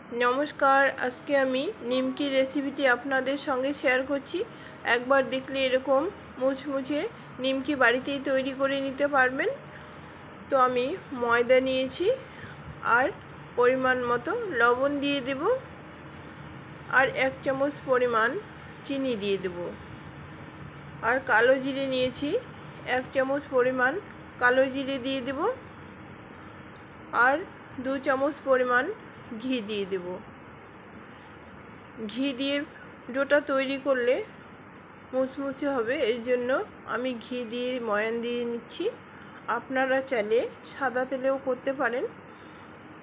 नमस्कार आज के आमी निमकी रेसिपिटी आपनादेर संगे शेयर करछि। एकबार देखले एरकम मुचमुचे निमकी बाड़ीतेई तैरी करे निते पारबेन। तो आमी मयदा नियेछि और परिमाण मतो लवण दिए देब और 1 चामच परिमाण चीनी दिए देब और कालो जिरे नियेछि 1 चामच परिमाण कालो जिरे दिए देब और 2 चामच परिमाण घी दिए देब। घी दिए डोटा तैरी करले मुचमुचे होबे एजन्य आमी घी दिए मयान दिए निচ্ছি। आपनारा चाइले सादा तेलेও करते पारेन।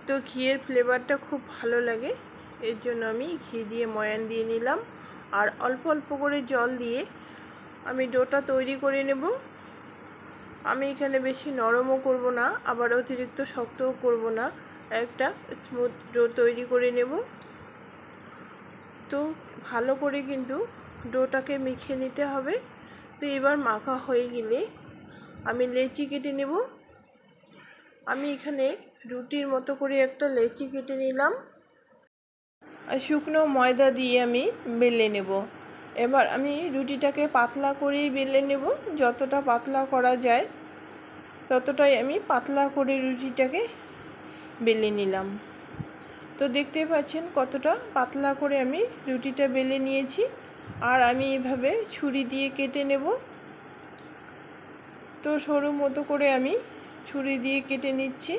तो घिएर फ्लेवरटा खूब भालो लागे एजन्य आमी घी दिए मयान दिए निलाम और अल्प अल्प करे जल दिए आमी डोटा तैरी करे नेब। आमी एखाने बेशी नरमও करब ना आबार अतिरिक्त शक्तও करब ना, একটা স্মুথ ডো তৈরি করে নেব। তো ভালো করে কিন্তু ডোটাকে মেখে নিতে হবে। তো এবার মাখা হয়ে গেলে আমি লেচি কেটে নেব। আমি এখানে রুটির মতো করে একটা লেচি কেটে নিলাম আর শুকনো ময়দা দিয়ে আমি বেলে নেব। এবার আমি রুটিটাকে পাতলা করেই বেলে নেব, যতটা পাতলা করা যায় ততটাই আমি পাতলা করে রুটিটাকে बेले निलाम। तो देखते पाच्छेन कतटा पातला करे आमी रुटिटा बेले निয়েছি और आमी एभाবে छुरी दिए केटे नेब। तो सरू मतो करे आमी छुरी दिए केटे निচ্ছি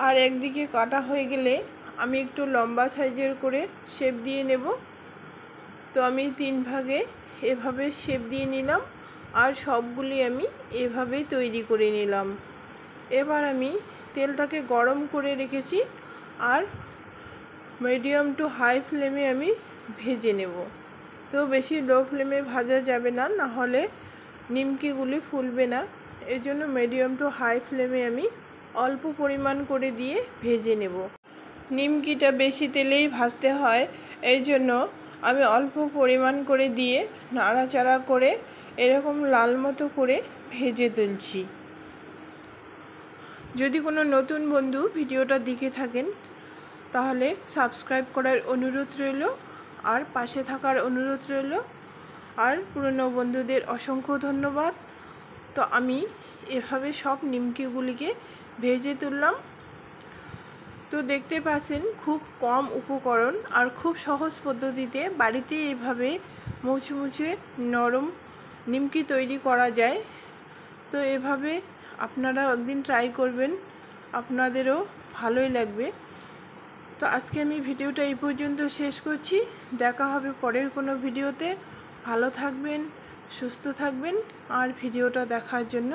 और एकदिके काटा हये गेले आमी एकटु लम्बा साइजेर करे शेप दिए नेब। तो आमी 3 भागे एभाবে शेप दिए निलाम और सबगुली आमी एभाবেই तैरी करे निलाम। एबार आमी तेलटाके गरम करे रेखेছি और मीडियम टू हाई फ्लेमे आमी भेजे नेब। तो बेशी लो फ्लेमे भाजा जाबे ना, ना होले निमकिगुली फुलबे ना। एजोन्नो मीडियम टू हाई फ्लेमे आमी अल्प परिमाण करे दिए भेजे नेब। निमकिटा बेशी तेलेई भाजते हय एजोन्नो आमी अल्प परिमाण करे दिए नाड़ाचाड़ा करे एरकम लाल मतो करे भेजे तुलছি। যদি কোনো নতুন বন্ধু ভিডিওটা দেখে থাকেন তাহলে সাবস্ক্রাইব করার অনুরোধ রইল আর পাশে থাকার অনুরোধ রইল আর পুরনো বন্ধুদের অসংখ্য ধন্যবাদ। তো আমি এভাবে সব নিমকিগুলিকে ভেজে তুললাম। তো দেখতে পাচ্ছেন খুব কম উপকরণ আর খুব সহজ পদ্ধতিতে বাড়িতে এভাবে মুচমুচে নরম নিমকি তৈরি করা যায়। তো এভাবে আপনারা একদিন ট্রাই করবেন, আপনাদেরও ভালোই লাগবে। তো আজকে আমি ভিডিওটা এই পর্যন্ত শেষ করছি। দেখা হবে পরের কোনো ভিডিওতে। ভালো থাকবেন, সুস্থ থাকবেন আর ভিডিওটা দেখার জন্য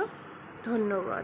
ধন্যবাদ।